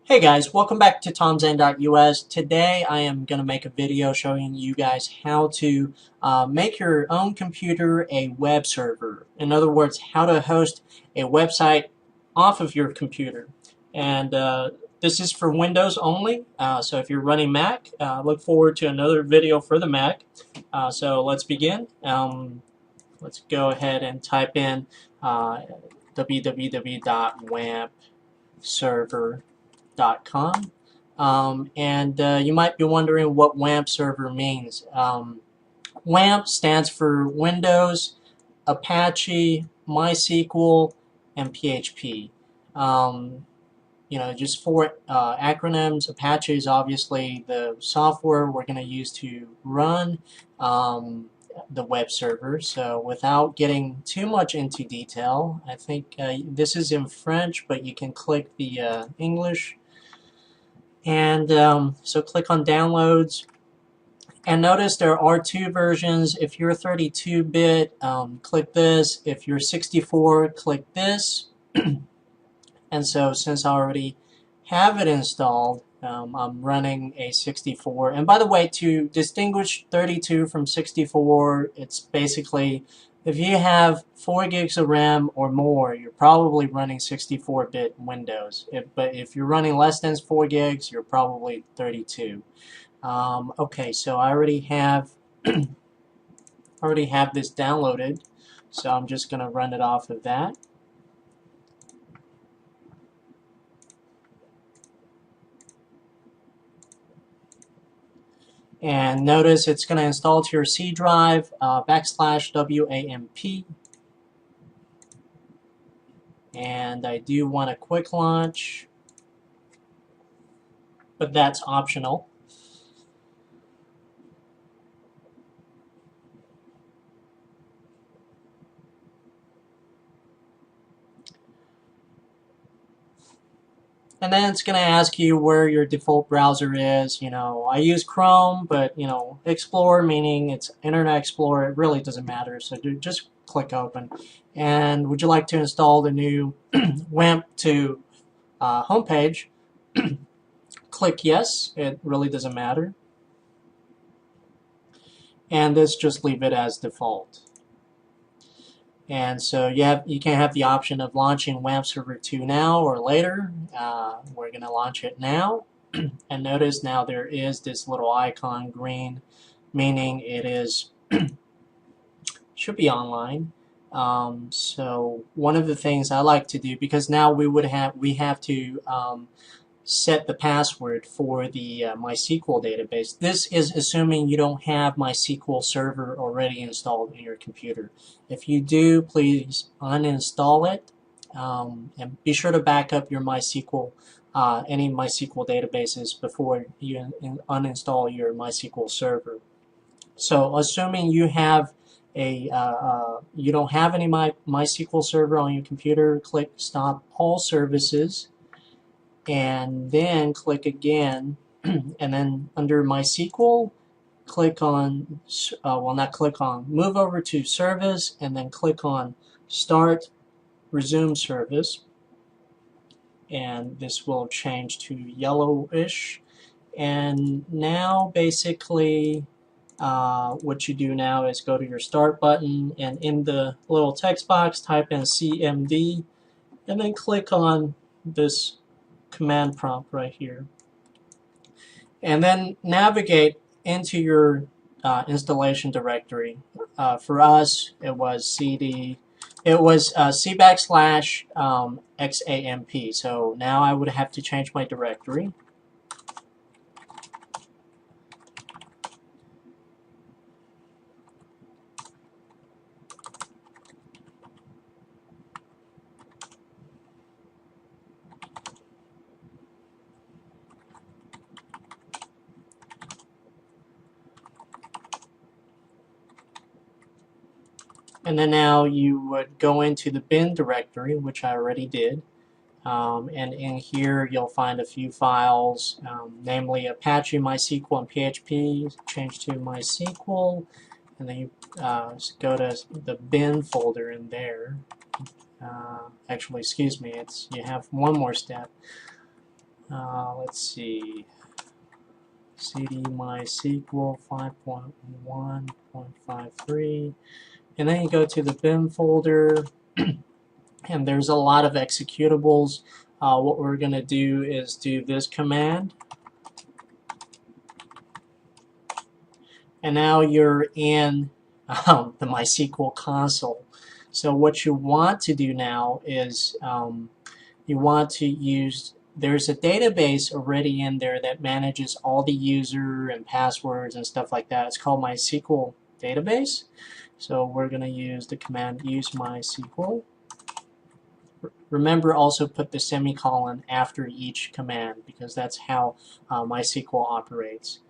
Hey guys, welcome back to tomzen.us. Today I am going to make a video showing you guys how to make your own computer a web server. In other words, how to host a website off of your computer. And this is for Windows only, so if you're running Mac, look forward to another video for the Mac. So let's begin. Let's go ahead and type in www.wampserver.com. And you might be wondering what WAMP server means. WAMP stands for Windows, Apache, MySQL, and PHP. Just four acronyms. Apache is obviously the software we're going to use to run the web server. So without getting too much into detail, I think this is in French, but you can click the English. And so click on downloads. And notice there are two versions. If you're 32-bit, click this. If you're 64, click this. And so since I already have it installed, I'm running a 64. And by the way, to distinguish 32 from 64, it's basically if you have 4 gigs of RAM or more, you're probably running 64-bit Windows. But if you're running less than 4 gigs, you're probably 32. Okay, so I already have this downloaded, so I'm just going to run it off of that. And notice it's going to install to your C drive /WAMP. And I do want a quick launch, but that's optional. And then it's going to ask you where your default browser is. I use Chrome, but Explorer, meaning it's Internet Explorer, it really doesn't matter. So just click open. And would you like to install the new WAMP to homepage? Click yes. It really doesn't matter. And this just leave it as default. And so you can have the option of launching WAMP Server 2 now or later. We're going to launch it now. And notice now there is this little icon green, meaning it is should be online. So one of the things I like to do, because now we have to set the password for the MySQL database. This is assuming you don't have MySQL Server already installed in your computer. If you do, please uninstall it and be sure to back up your MySQL, any MySQL databases before you uninstall your MySQL Server. So assuming you have you don't have any MySQL Server on your computer, click Stop All Services. And then click again, and then under MySQL, click on, move over to Service, and then click on Start Resume Service. And this will change to yellowish. And now basically what you do now is go to your Start button, and in the little text box type in CMD, and then click on this command prompt right here, and then navigate into your installation directory. For us, it was C /XAMP. So now I would have to change my directory. And then now you would go into the bin directory, which I already did. And in here you'll find a few files, namely Apache, MySQL, and PHP. Change to MySQL, and then you go to the bin folder in there. Actually, excuse me, you have one more step. let's see, cd MySQL 5.1.53, and then you go to the bin folder, and there's a lot of executables. What we're going to do is do this command, and now you're in the MySQL console. So what you want to do now is you want to use, there's a database already in there that manages all the user and passwords and stuff like that. It's called MySQL database. So we're going to use the command use MySQL. Remember, also put the semicolon after each command, because that's how MySQL operates.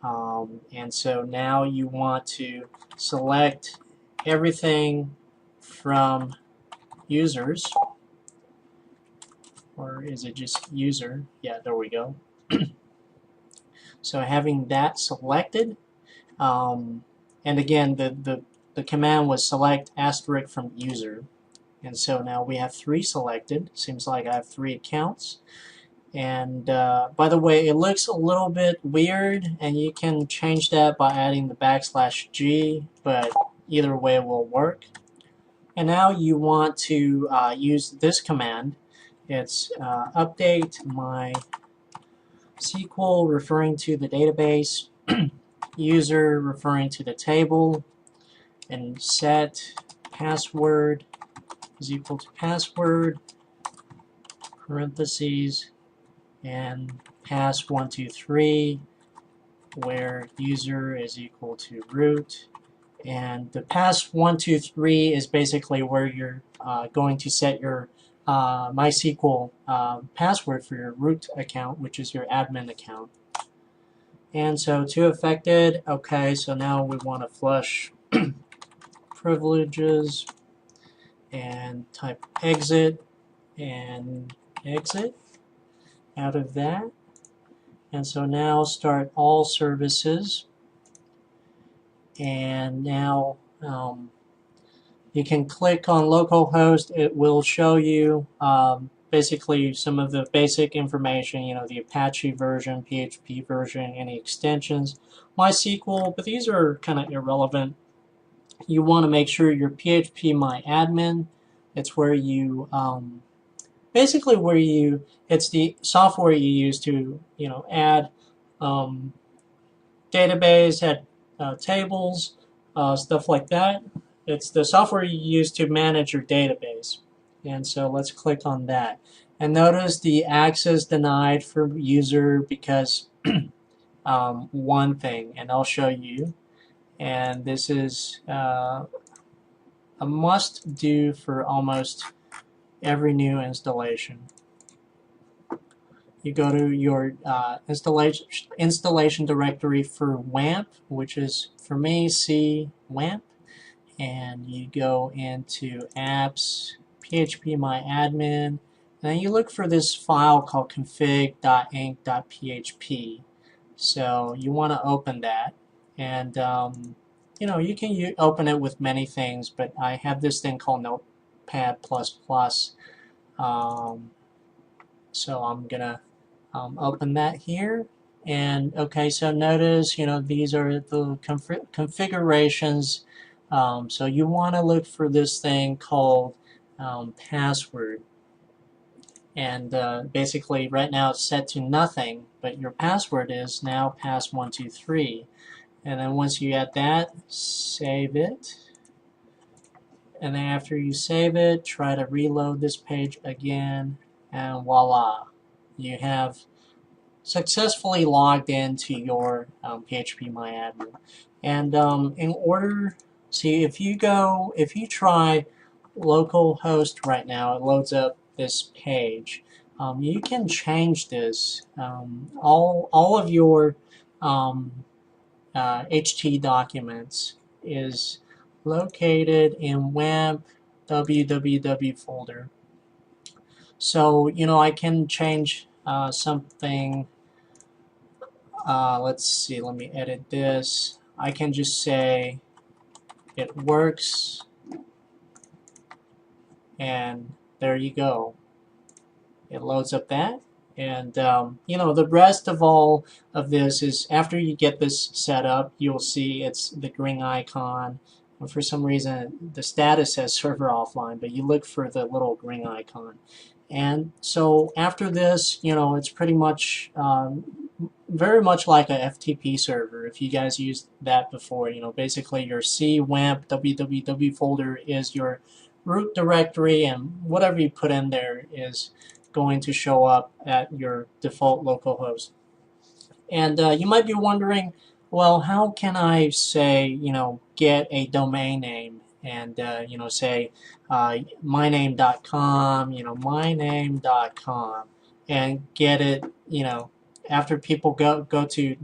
And so now you want to select everything from users, or is it just user? Yeah, there we go. So having that selected, and again, the command was select asterisk from user. And so now we have 3 selected. Seems like I have 3 accounts. And by the way, it looks a little bit weird, and you can change that by adding the \G, but either way will work. And now you want to use this command. It's update MySQL, referring to the database, user referring to the table, and set password is equal to password, parentheses, and pass123, where user is equal to root. And the pass123 is basically where you're going to set your MySQL password for your root account, which is your admin account. And so 2 affected. Okay, so now we want to flush privileges and type exit and exit out of that. And so now start all services, and now you can click on localhost. It will show you basically some of the basic information, you know, the Apache version, PHP version, any extensions, MySQL, but these are kind of irrelevant. You want to make sure your PHP MyAdmin, it's where you basically where you, it's the software you use to, you know, add database, add tables, stuff like that. It's the software you use to manage your database. And so let's click on that. And notice the access denied for user because one thing, and I'll show you. And this is a must do for almost every new installation. You go to your installation directory for WAMP, which is, for me, C WAMP, and you go into apps, PHP MyAdmin, and then you look for this file called config.inc.php. So you want to open that, and you know, you can open it with many things, but I have this thing called Notepad++. So I'm gonna open that here, and okay, so notice, you know, these are the configurations. So you want to look for this thing called password, and basically right now it's set to nothing, but your password is now pass123. And then once you add that, save it, and then after you save it, try to reload this page again, and voila, you have successfully logged into your PHP MyAdmin. And in order, see, if you try localhost right now, it loads up this page. You can change this. All of your HT documents is located in WAMP www folder. So, you know, I can change something. Let's see, let me edit this. I can just say it works, and there you go. It loads up that, And the rest of all of this is after you get this set up, you'll see it's the green icon. And for some reason, the status says server offline, but you look for the little green icon. And so after this, it's pretty much very much like a FTP server. If you guys used that before, basically your C, WAMP, www folder is your root directory, and whatever you put in there is going to show up at your default localhost. And you might be wondering, well, how can I say, get a domain name and, say myname.com, myname.com, and get it, after people go to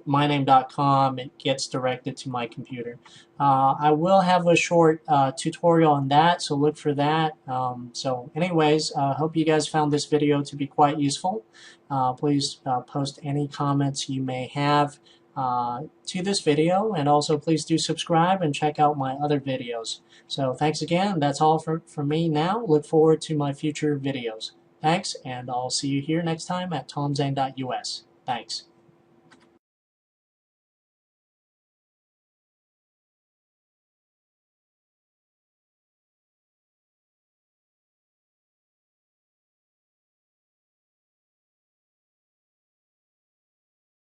myname.com, it gets directed to my computer. I will have a short tutorial on that, so look for that. So anyways, hope you guys found this video to be quite useful. Please post any comments you may have to this video, and also please do subscribe and check out my other videos. So thanks again. That's all for me now. Look forward to my future videos. Thanks, and I'll see you here next time at tomzane.us. Thanks.